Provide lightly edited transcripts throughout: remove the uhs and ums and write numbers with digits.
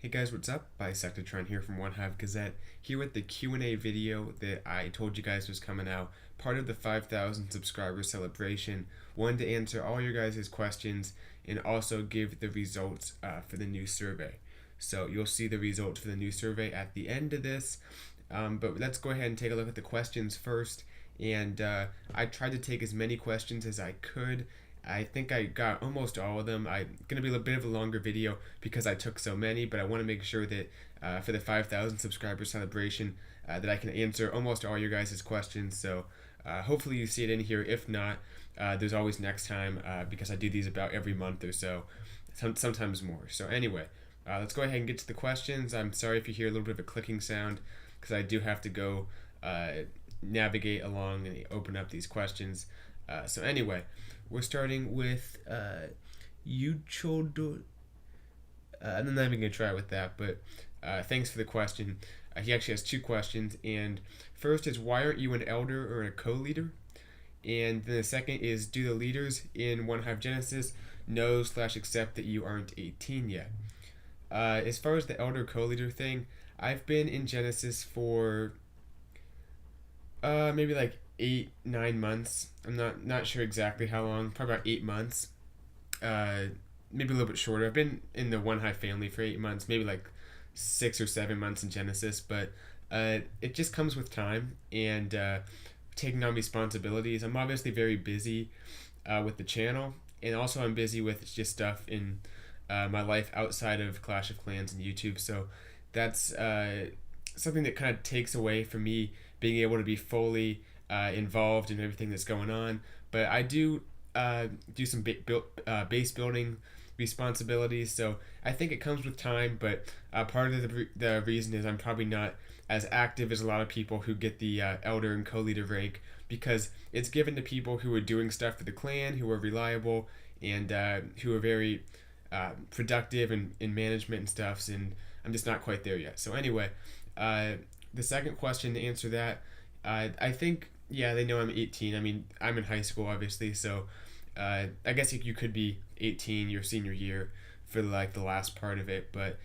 Hey guys, what's up? Bisectatron here from OneHive Gazette, here with the Q&A video that I told you guys was coming out, part of the 5,000 subscriber celebration. Wanted to answer all your guys' questions and also give the results for the new survey. So you'll see the results for the new survey at the end of this, but let's go ahead and take a look at the questions first. And I tried to take as many questions as I could. I think I got almost all of them. I'm going to be a bit of a longer video because I took so many, but I want to make sure that for the 5,000 subscriber celebration that I can answer almost all your guys' questions. So hopefully you see it in here. If not, there's always next time because I do these about every month or so, sometimes more. So anyway, let's go ahead and get to the questions. I'm sorry if you hear a little bit of a clicking sound because I do have to go navigate along and open up these questions. So anyway, we're starting with Yuchodo. I'm not even going to try with that, but thanks for the question. He actually has two questions, and first is, why aren't you an elder or a co-leader? And then the second is, do the leaders in OneHive Genesis know/accept that you aren't 18 yet? As far as the elder co-leader thing, I've been in Genesis for maybe like 8-9 months. I'm not sure exactly how long. Probably about 8 months. Maybe a little bit shorter. I've been in the OneHive family for 8 months. Maybe like 6 or 7 months in Genesis. But it just comes with time and taking on responsibilities. I'm obviously very busy with the channel, and also I'm busy with just stuff in my life outside of Clash of Clans and YouTube. So that's something that kind of takes away from me being able to be fully involved in everything that's going on. But I do do some base building responsibilities, so I think it comes with time. But part of the reason is I'm probably not as active as a lot of people who get the elder and co-leader rank, because it's given to people who are doing stuff for the clan, who are reliable, and who are very productive in management and stuff, and I'm just not quite there yet. So anyway, the second question, to answer that, I think, yeah, they know I'm 18. I mean, I'm in high school, obviously, so I guess you could be 18 your senior year for like the last part of it, but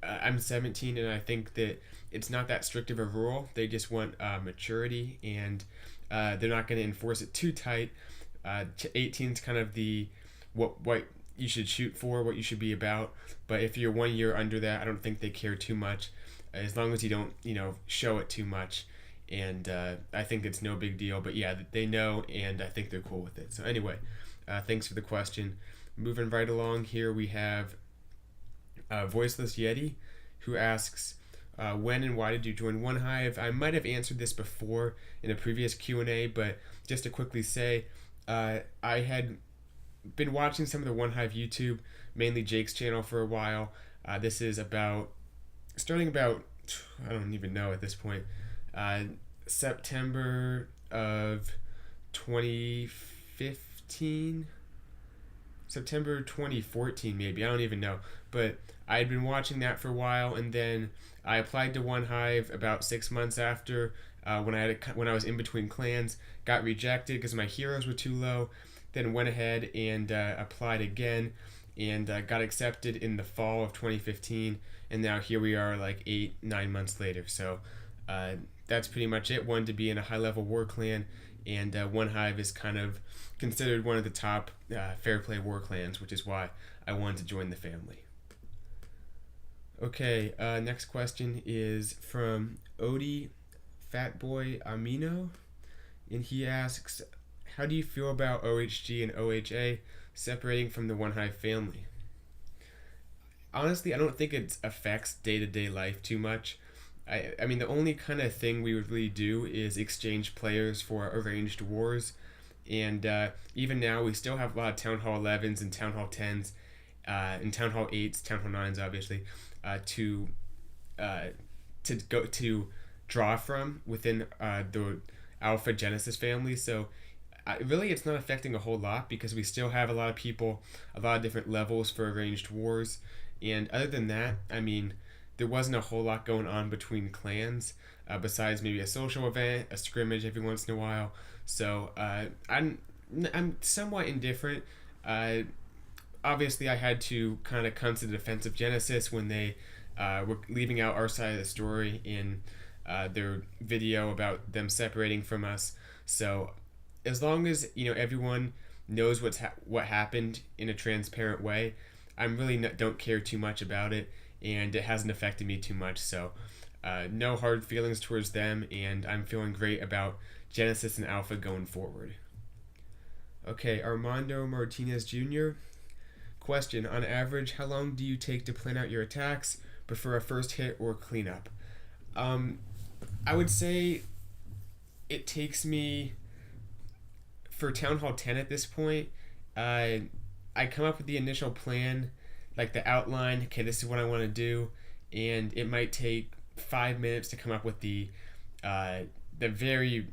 I'm 17, and I think that it's not that strict of a rule. They just want maturity, and they're not going to enforce it too tight. 18 is kind of the what you should shoot for, what you should be about. But if you're 1 year under that, I don't think they care too much, as long as you don't show it too much. And I think it's no big deal. But yeah, they know, and I think they're cool with it. So anyway, thanks for the question. Moving right along here, we have Voiceless Yeti, who asks, when and why did you join OneHive? I might have answered this before in a previous Q&A, but just to quickly say, I had been watching some of the OneHive YouTube, mainly Jake's channel, for a while. This is starting about, I don't even know at this point, September of 2015, September 2014 maybe, I don't even know. But I had been watching that for a while, and then I applied to OneHive about 6 months after, when I was in between clans, got rejected because my heroes were too low. Then went ahead and applied again, and got accepted in the fall of 2015, and now here we are like 8-9 months later. So that's pretty much it. Wanted to be in a high-level war clan, and OneHive is kind of considered one of the top fair play war clans, which is why I wanted to join the family. Okay, next question is from Odie Fatboy Amino, and he asks, how do you feel about OHG and OHA separating from the OneHive family? Honestly, I don't think it affects day-to-day life too much. I mean, the only kind of thing we would really do is exchange players for arranged wars, and even now we still have a lot of Town Hall 11s and Town Hall 10s, and Town Hall 8s, Town Hall 9s, obviously, to draw from within the Alpha Genesis family. So really, it's not affecting a whole lot because we still have a lot of people, a lot of different levels for arranged wars. And other than that, I mean, there wasn't a whole lot going on between clans, besides maybe a social event, a scrimmage every once in a while. So I'm somewhat indifferent. obviously I had to kind of come to the defense of Genesis when they were leaving out our side of the story in their video about them separating from us. So as long as everyone knows what happened in a transparent way, I'm really don't care too much about it, and it hasn't affected me too much. So no hard feelings towards them, and I'm feeling great about Genesis and Alpha going forward. Okay, Armando Martinez Jr. Question: on average, how long do you take to plan out your attacks? Prefer a first hit or cleanup? Um, I would say it takes me, for Town Hall 10 at this point, uh, I come up with the initial plan, like the outline. Okay, this is what I want to do, and it might take 5 minutes to come up with the very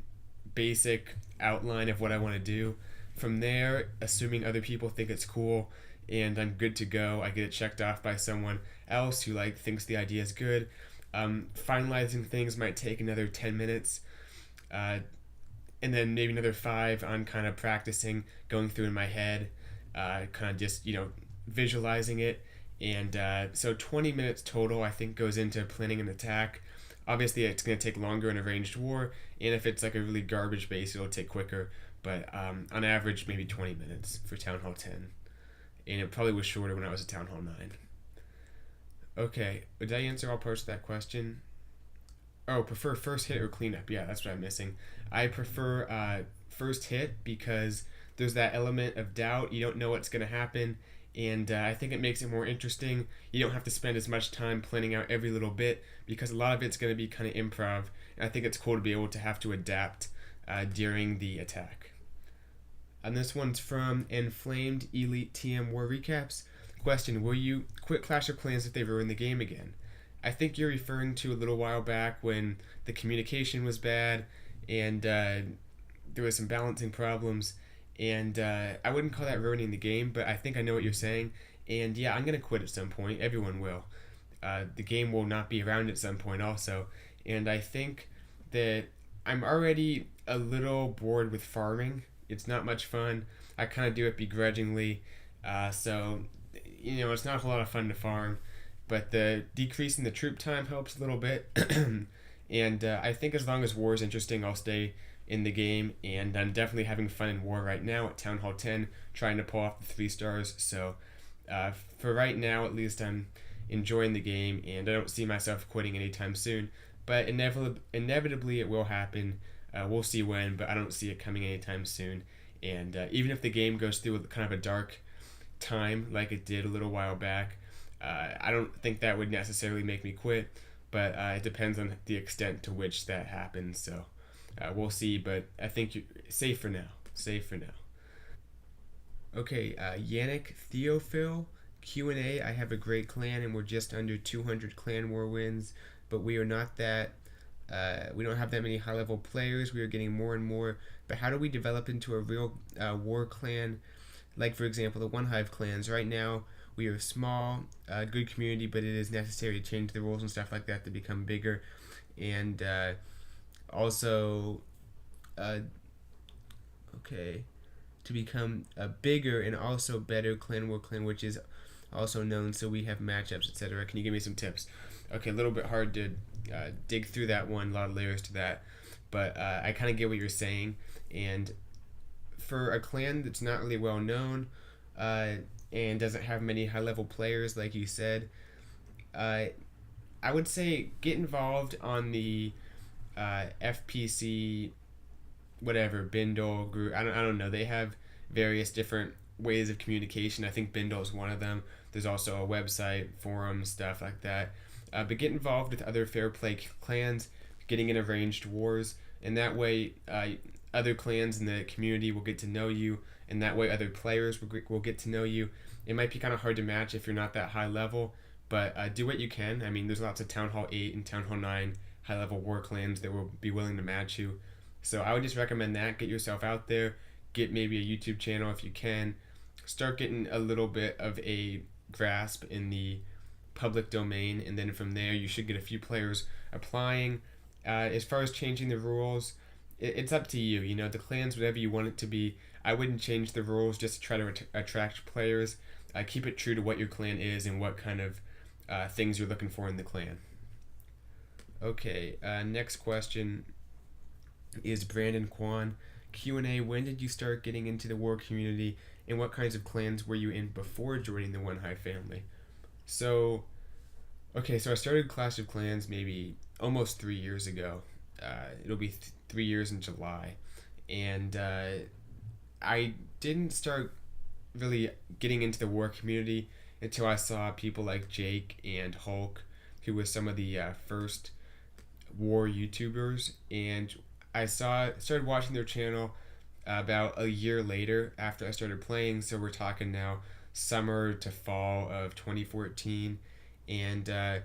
basic outline of what I want to do. From there, assuming other people think it's cool and I'm good to go, I get it checked off by someone else who thinks the idea is good. Finalizing things might take another 10 minutes, and then maybe another 5 on kind of practicing, going through in my head, kind of just visualizing it. And so 20 minutes total, I think, goes into planning an attack. Obviously, it's going to take longer in a ranged war, and if it's like a really garbage base, it'll take quicker. But on average, maybe 20 minutes for Town Hall 10. And it probably was shorter when I was at Town Hall 9. Okay, did I answer all parts of that question? Oh, prefer first hit or cleanup? Yeah, that's what I'm missing. I prefer first hit because there's that element of doubt. You don't know what's going to happen, and I think it makes it more interesting. You don't have to spend as much time planning out every little bit because a lot of it's going to be kind of improv, and I think it's cool to be able to have to adapt during the attack. And this one's from Inflamed Elite TM War Recaps. Question: will you quit Clash of Clans if they ruin the game again? I think you're referring to a little while back when the communication was bad and there was some balancing problems, and I wouldn't call that ruining the game, but I think I know what you're saying. And yeah, I'm going to quit at some point. Everyone will. The game will not be around at some point also, and I think that I'm already a little bored with farming. It's not much fun. I kind of do it begrudgingly, so it's not a whole lot of fun to farm. But the decrease in the troop time helps a little bit, and I think as long as war is interesting, I'll stay in the game. And I'm definitely having fun in war right now at Town Hall 10, trying to pull off the 3 stars. So for right now, at least, I'm enjoying the game, and I don't see myself quitting anytime soon. But inevitably, it will happen. We'll see when, but I don't see it coming anytime soon. And even if the game goes through kind of a dark time like it did a little while back, I don't think that would necessarily make me quit, but it depends on the extent to which that happens. So we'll see, but I think you're safe for now. Safe for now. Okay, Yannick Theophil, Q&A. I have a great clan, and we're just under 200 clan war wins, but we are not that. We don't have that many high-level players. We are getting more and more. But how do we develop into a real war clan? Like, for example, the OneHive clans. Right now, we are a small, good community, but it is necessary to change the rules and stuff like that to become bigger. And also, to become a bigger and also better clan war clan, which is also known, so we have matchups, etc. Can you give me some tips? Okay, a little bit hard to dig through that one, a lot of layers to that, but I kind of get what you're saying. And for a clan that's not really well known and doesn't have many high level players, like you said, I would say get involved on the FPC whatever Bindle group. I don't know. They have various different ways of communication. I think Bindle is one of them. There's also a website, forum, stuff like that. But get involved with other fair play clans, getting in arranged wars, and that way other clans in the community will get to know you, and that way other players will get to know you. It might be kind of hard to match if you're not that high level, but do what you can. I mean, there's lots of Town Hall 8 and Town Hall 9 high level war clans that will be willing to match you. So I would just recommend that. Get yourself out there. Get maybe a YouTube channel if you can. Start getting a little bit of a grasp in the public domain, and then from there you should get a few players applying. As far as changing the rules, it's up to you. The clans, whatever you want it to be. I wouldn't change the rules just to try to attract players. keep it true to what your clan is and what kind of things you're looking for in the clan. Okay, next question is Brandon Kwan. Q&A, when did you start getting into the war community, and what kinds of clans were you in before joining the OneHive family? So I started Clash of Clans maybe almost 3 years ago. It'll be 3 years in July. And I didn't start really getting into the war community until I saw people like Jake and Hulk, who was some of the first war YouTubers. And I started watching their channel about a year later after I started playing. So we're talking now summer to fall of 2014. And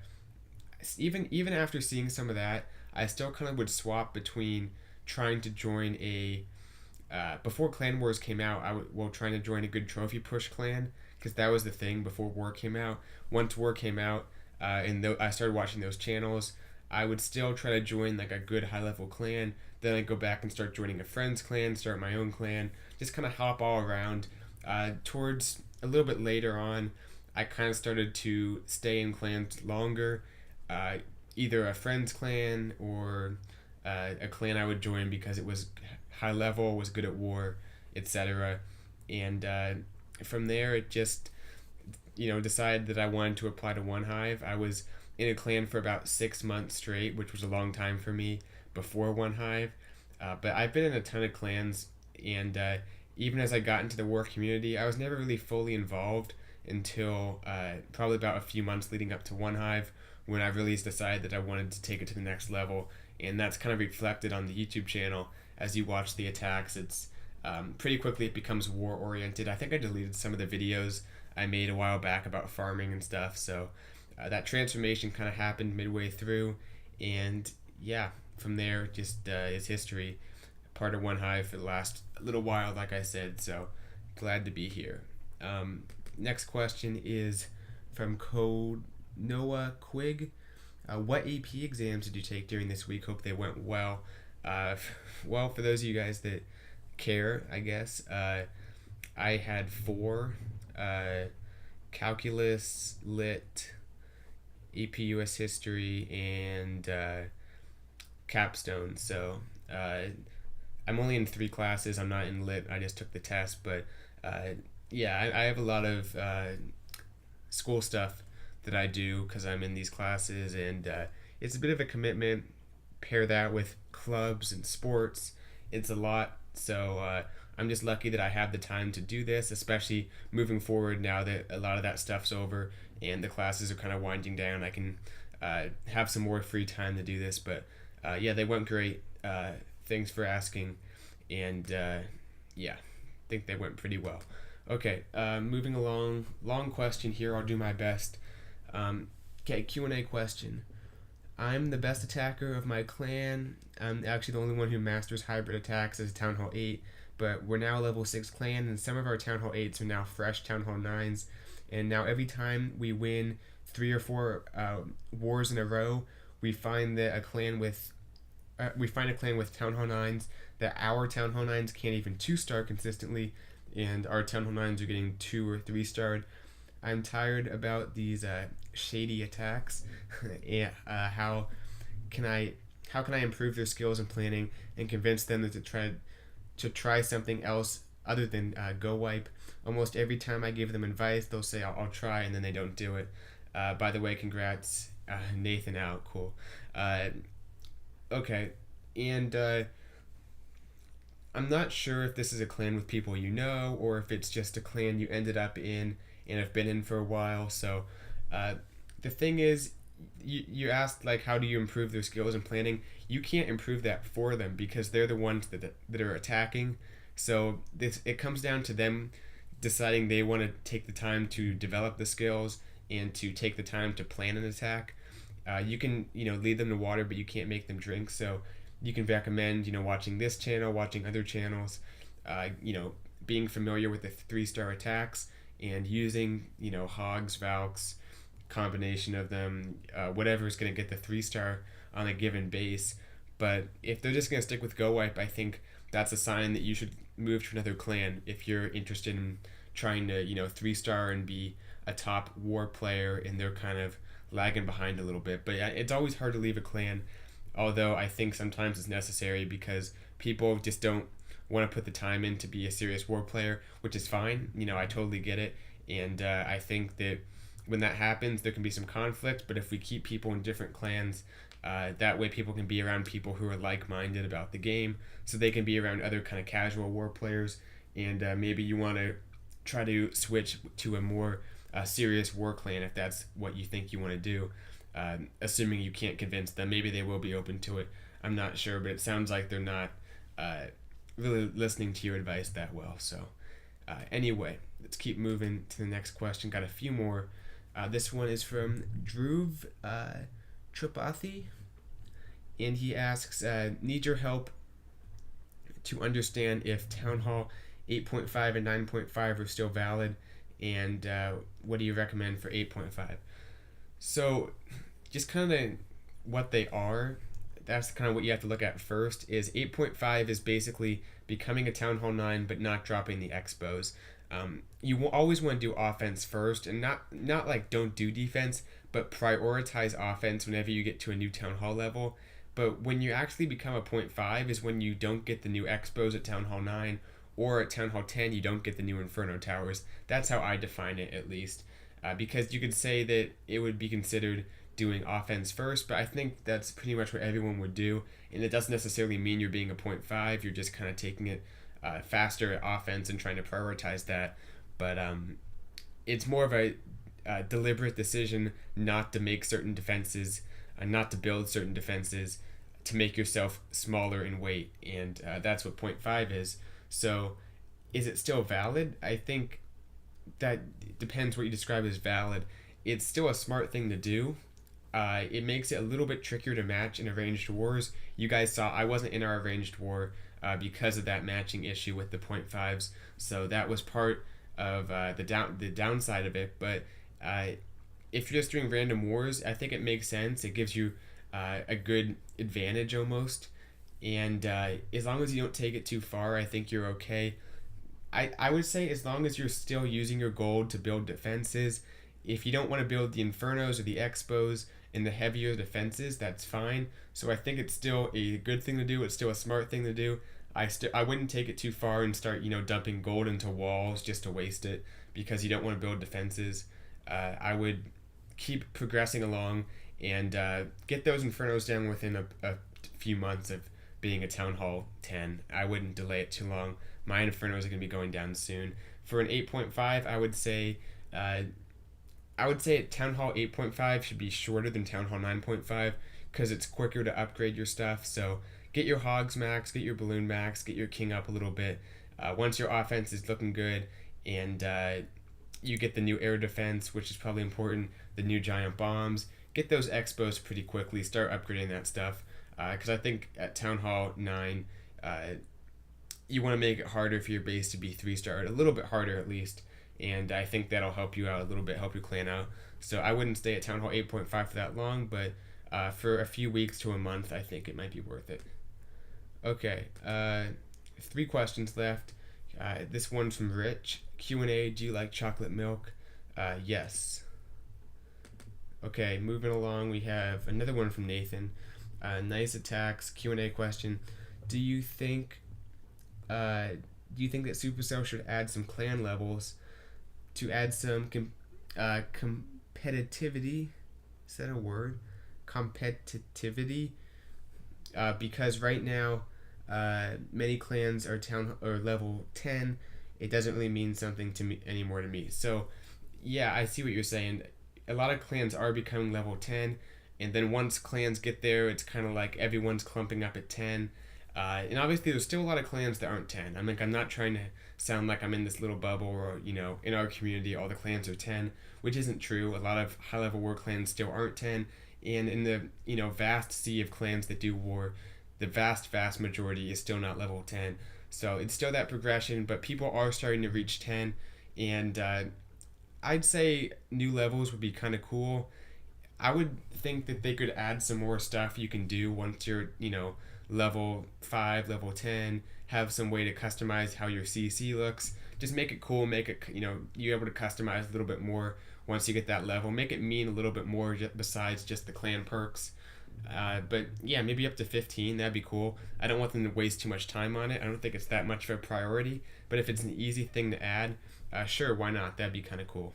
even after seeing some of that, I still kind of would swap between trying to join a before Clan Wars came out, trying to join a good trophy push clan, because that was the thing before War came out. Once War came out, I started watching those channels, I would still try to join like a good high level clan. Then I'd go back and start joining a friend's clan, start my own clan, just kind of hop all around. Towards a little bit later on, I kind of started to stay in clans longer, either a friend's clan or a clan I would join because it was high level, was good at war, etc. And from there, it just decided that I wanted to apply to OneHive. I was in a clan for about 6 months straight, which was a long time for me before OneHive. But I've been in a ton of clans, and even as I got into the war community, I was never really fully involved until probably about a few months leading up to OneHive, when I really decided that I wanted to take it to the next level. And that's kind of reflected on the YouTube channel. As you watch the attacks, it's pretty quickly it becomes war oriented. I think I deleted some of the videos I made a while back about farming and stuff, so that transformation kind of happened midway through, and yeah, from there just is history. Part of OneHive for the last little while, like I said, so glad to be here. Next question is from Code Noah Quig. What AP exams did you take during this week? Hope they went well. Well, for those of you guys that care, I guess, I had 4, calculus, lit, AP US history, and capstone. So I'm only in 3 classes. I'm not in lit. I just took the test, but yeah, I have a lot of school stuff that I do because I'm in these classes, and it's a bit of a commitment. Pair that with clubs and sports, it's a lot. So I'm just lucky that I have the time to do this, especially moving forward now that a lot of that stuff's over and the classes are kind of winding down. I can have some more free time to do this. But yeah, they went great. Thanks for asking. And yeah, I think they went pretty well. Okay, moving along. Long question here. I'll do my best. Okay, Q&A question. I'm the best attacker of my clan. I'm actually the only one who masters hybrid attacks as Town Hall 8, but we're now level 6 clan, and some of our Town Hall 8s are now fresh Town Hall 9s, and now every time we win 3 or 4 wars in a row, we find that a clan with Town Hall 9s that our Town Hall 9s can't even 2-star consistently, and our Town Hall 9s are getting 2 or 3-starred. I'm tired about these shady attacks. Yeah, how can I improve their skills and planning and convince them to try something else other than go wipe? Almost every time I give them advice, they'll say I'll try, and then they don't do it. By the way, congrats, Nathan out. Cool. Okay, and I'm not sure if this is a clan with people you know, or if it's just a clan you ended up in and have been in for a while. So the thing is, you asked like how do you improve their skills and planning. You can't improve that for them because they're the ones that are attacking. So it comes down to them deciding they want to take the time to develop the skills and to take the time to plan an attack. You can lead them to water, but you can't make them drink. So you can recommend watching this channel, watching other channels, being familiar with the 3-star attacks, and using Hogs, Valks, combination of them, whatever is going to get the 3-star on a given base. But if they're just going to stick with Go Wipe, I think that's a sign that you should move to another clan if you're interested in trying to 3-star and be a top war player, and they're kind of lagging behind a little bit. But yeah, it's always hard to leave a clan, although I think sometimes it's necessary because people just don't want to put the time in to be a serious war player, which is fine. I totally get it, and I think that when that happens, there can be some conflict. But if we keep people in different clans, that way people can be around people who are like-minded about the game, so they can be around other kind of casual war players. And maybe you want to try to switch to a more serious war clan if that's what you think you want to do. Assuming you can't convince them, maybe they will be open to it. I'm not sure, but it sounds like they're not really listening to your advice that well. So anyway, let's keep moving to the next question. Got a few more. This one is from Dhruv Tripathi, and he asks, need your help to understand if Town Hall 8.5 and 9.5 are still valid, and what do you recommend for 8.5? So just kind of what they are, that's kind of what you have to look at first. Is 8.5 is basically becoming a Town Hall 9 but not dropping the expos. You will always want to do offense first, and not like don't do defense, but prioritize offense whenever you get to a new Town Hall level. But when you actually become a 0.5 is when you don't get the new expos at Town Hall 9, or at Town Hall 10 you don't get the new Inferno Towers. That's how I define it, at least. Because you could say that it would be considered doing offense first, but I think that's pretty much what everyone would do, and it doesn't necessarily mean you're being a 0.5, you're just kind of taking it faster at offense and trying to prioritize that. But it's more of a deliberate decision not to make certain defenses, not to build certain defenses, to make yourself smaller in weight, and that's what 0.5 is. So is it still valid? I think that depends what you describe as valid. It's still a smart thing to do. It makes it a little bit trickier to match in arranged wars. You guys saw I wasn't in our arranged war because of that matching issue with the 0.5s, so that was part of the downside of it. But if you're just doing random wars, I think it makes sense. It gives you a good advantage almost, and as long as you don't take it too far, I think you're okay. I would say as long as you're still using your gold to build defenses, if you don't want to build the Infernos or the Expos and the heavier defenses, that's fine. So I think it's still a good thing to do. It's still a smart thing to do. I wouldn't take it too far and start dumping gold into walls just to waste it because you don't want to build defenses. I would keep progressing along and get those Infernos down within a few months of being a Town Hall 10. I wouldn't delay it too long. My Infernos are going to be going down soon. For an 8.5, I would say Town Hall 8.5 should be shorter than Town Hall 9.5 because it's quicker to upgrade your stuff. So get your Hogs max, get your Balloon max, get your King up a little bit. Once your offense is looking good and you get the new air defense, which is probably important, the new giant bombs, get those expos pretty quickly, start upgrading that stuff. Because I think at Town Hall 9, you want to make it harder for your base to be 3-starred, a little bit harder at least, and I think that'll help you out a little bit, help your clan out. So I wouldn't stay at Town Hall 8.5 for that long, but for a few weeks to a month, I think it might be worth it. Okay, 3 questions left. This one's from Rich. Q&A, do you like chocolate milk? Yes. Okay, moving along, we have another one from Nathan. Nice attacks, Q&A question. Do you think that Supercell should add some clan levels to add some competitivity? Is that a word? Competitivity? Because right now, many clans are level 10. It doesn't really mean something to me anymore to me. So, yeah, I see what you're saying. A lot of clans are becoming level 10, and then once clans get there, it's kind of like everyone's clumping up at 10. And obviously, there's still a lot of clans that aren't 10. I'm not trying to sound like I'm in this little bubble or, in our community, all the clans are 10, which isn't true. A lot of high-level war clans still aren't 10. And in the, vast sea of clans that do war, the vast majority is still not level 10. So it's still that progression, but people are starting to reach 10. And I'd say new levels would be kind of cool. I would think that they could add some more stuff you can do once you're, level 5, level 10, have some way to customize how your CC looks. just make it cool, make it, you're able to customize a little bit more once you get that level. Make it mean a little bit more besides just the clan perks. But yeah, maybe up to 15, that'd be cool. I don't want them to waste too much time on it. I don't think it's that much of a priority, but if it's an easy thing to add, sure, why not? That'd be kind of cool.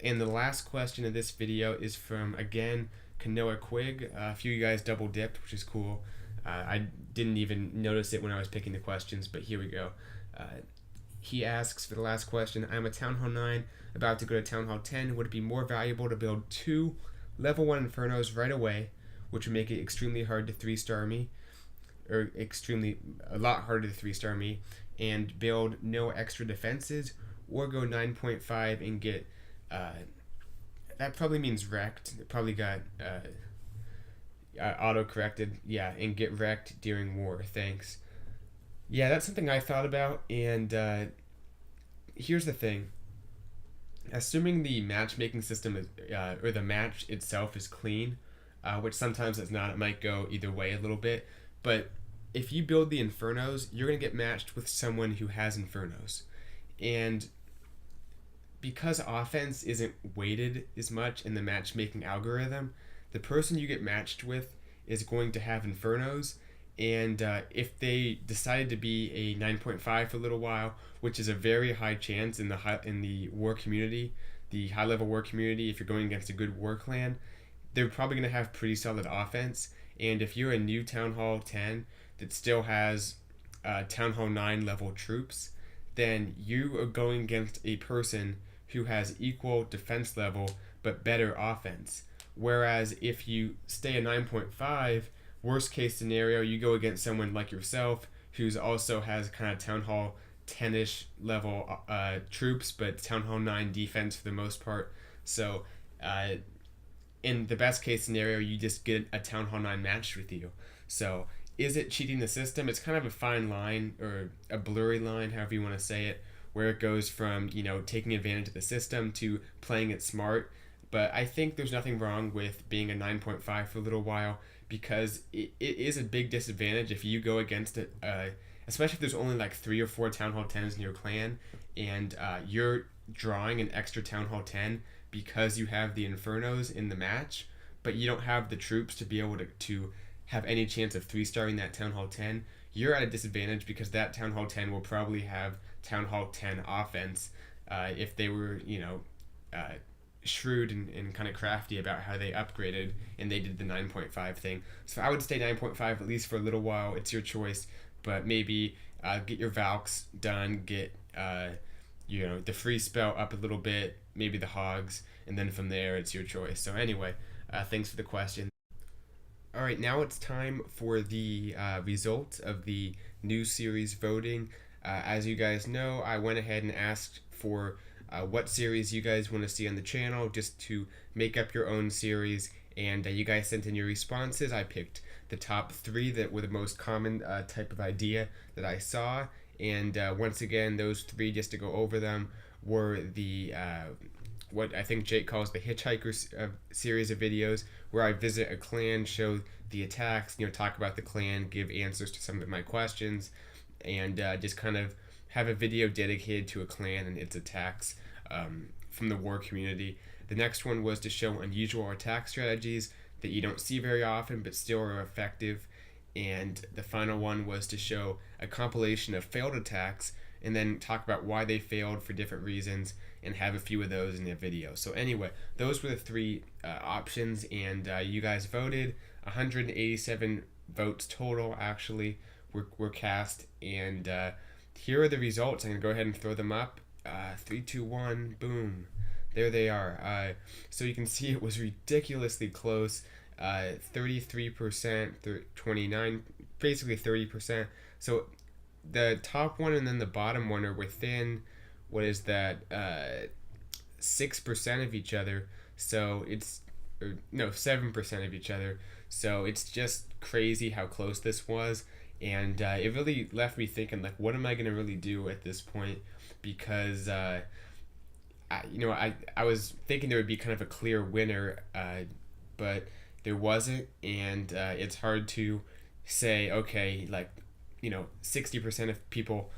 And the last question of this video is from, again, Kanoa Quig. A few of you guys double dipped, which is cool. I didn't even notice it when I was picking the questions, but here we go. He asks for the last question, I'm a Town Hall 9, about to go to Town Hall 10. Would it be more valuable to build 2 level 1 Infernos right away, which would make it extremely hard to 3-star me, or a lot harder to 3-star me, and build no extra defenses, or go 9.5 and get, that probably means wrecked. It probably got auto-corrected, yeah, and get wrecked during war, thanks. Yeah, that's something I thought about, and here's the thing. Assuming the matchmaking system is, or the match itself is clean, which sometimes it's not, it might go either way a little bit, but if you build the Infernos, you're going to get matched with someone who has Infernos. And because offense isn't weighted as much in the matchmaking algorithm, the person you get matched with is going to have Infernos, and if they decided to be a 9.5 for a little while, which is a very high chance in the war community, the high level war community, if you're going against a good war clan, they're probably going to have pretty solid offense. And if you're a new Town Hall 10 that still has Town Hall 9 level troops, then you are going against a person who has equal defense level but better offense. Whereas if you stay a 9.5, worst case scenario, you go against someone like yourself who's also has kind of Town Hall 10-ish level troops, but Town Hall 9 defense for the most part. So in the best case scenario, you just get a Town Hall 9 matched with you. So is it cheating the system? It's kind of a fine line, or a blurry line, however you want to say it, where it goes from, taking advantage of the system to playing it smart. But I think there's nothing wrong with being a 9.5 for a little while, because it is a big disadvantage if you go against it, especially if there's only like 3 or 4 Town Hall 10s in your clan, and you're drawing an extra Town Hall 10 because you have the Infernos in the match, but you don't have the troops to be able to have any chance of 3-starring that Town Hall 10, you're at a disadvantage, because that Town Hall 10 will probably have Town Hall 10 offense if they were, shrewd and kind of crafty about how they upgraded and they did the 9.5 thing. So I would stay 9.5 at least for a little while. It's your choice, but maybe get your Valks done, get the free spell up a little bit, maybe the Hogs, and then from there it's your choice. So anyway, thanks for the question. All right, now it's time for the results of the new series voting. As you guys know, I went ahead and asked for what series you guys want to see on the channel, just to make up your own series, and you guys sent in your responses. I picked the top 3 that were the most common type of idea that I saw, and once again, those 3, just to go over them, were the what I think Jake calls the Hitchhiker series of videos, where I visit a clan, show the attacks, talk about the clan, give answers to some of my questions, and just kind of have a video dedicated to a clan and its attacks from the war community. The next one was to show unusual attack strategies that you don't see very often but still are effective. And the final one was to show a compilation of failed attacks and then talk about why they failed for different reasons, and have a few of those in the video. So anyway, those were the 3 options, and you guys voted. 187 votes total actually were cast, and here are the results. I'm going to go ahead and throw them up. 3, 2, 1, boom. There they are. So you can see it was ridiculously close. 33%, 29, basically 30%. So the top one and then the bottom one are within, 6% of each other. So it's, 7% of each other. So it's just crazy how close this was. And it really left me thinking, like, what am I going to really do at this point? Because, I was thinking there would be kind of a clear winner, but there wasn't. And it's hard to say, okay, 60% of people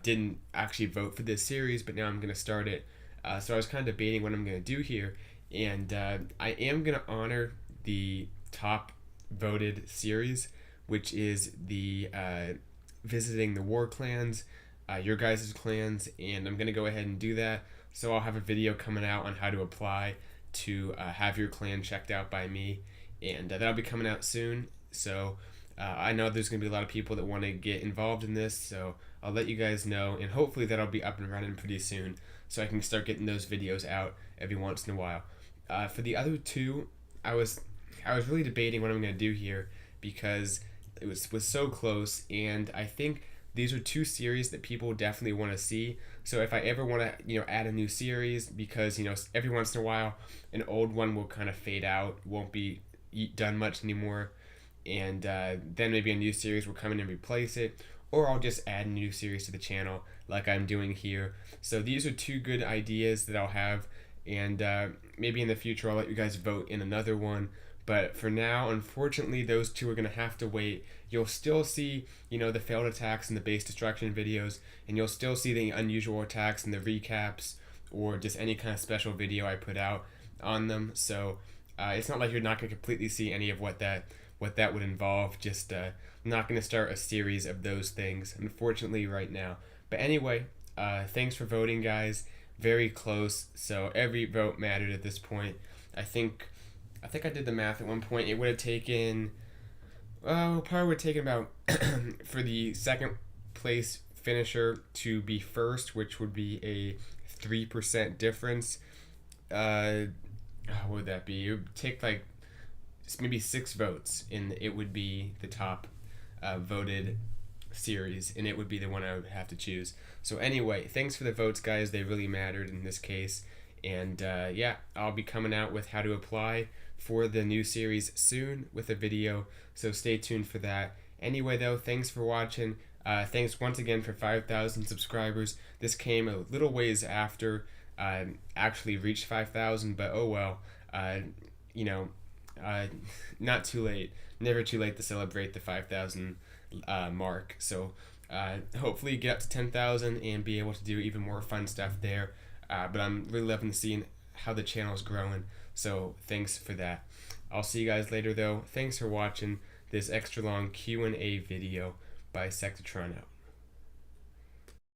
didn't actually vote for this series, but now I'm going to start it. So I was kind of debating what I'm going to do here, and I am going to honor the top voted series, which is the visiting the war clans, your guys' clans, and I'm going to go ahead and do that. So I'll have a video coming out on how to apply to have your clan checked out by me, and that'll be coming out soon. So I know there's going to be a lot of people that want to get involved in this, so I'll let you guys know, and hopefully that'll be up and running pretty soon, so I can start getting those videos out every once in a while. For the other two, I was really debating what I'm going to do here because it was so close, and I think these are two series that people definitely want to see. So if I ever want to, add a new series, because every once in a while an old one will kind of fade out, won't be done much anymore, and then maybe a new series will come in and replace it, or I'll just add a new series to the channel like I'm doing here. So these are two good ideas that I'll have, and maybe in the future I'll let you guys vote in another one. But for now, unfortunately, those two are going to have to wait. You'll still see, the failed attacks and the base destruction videos, and you'll still see the unusual attacks and the recaps, or just any kind of special video I put out on them. So it's not like you're not going to completely see any of what that would involve. Just not going to start a series of those things, unfortunately, right now. But anyway, thanks for voting, guys. Very close, so every vote mattered at this point. I think I did the math at one point. It would have taken, probably would have taken about, for the second place finisher to be first, which would be a 3% difference. What would that be? It would take like maybe 6 votes, and it would be the top voted series, and it would be the one I would have to choose. So anyway, thanks for the votes, guys. They really mattered in this case. And yeah, I'll be coming out with how to apply for the new series soon with a video, so stay tuned for that. Anyway though, thanks for watching. Thanks once again for 5,000 subscribers. This came a little ways after I actually reached 5,000, but oh well. Not too late. Never too late to celebrate the 5,000 mark. So hopefully get up to 10,000 and be able to do even more fun stuff there. But I'm really loving seeing how the channel is growing, so thanks for that. I'll see you guys later though. Thanks for watching this extra long Q&A video by Sectatron out.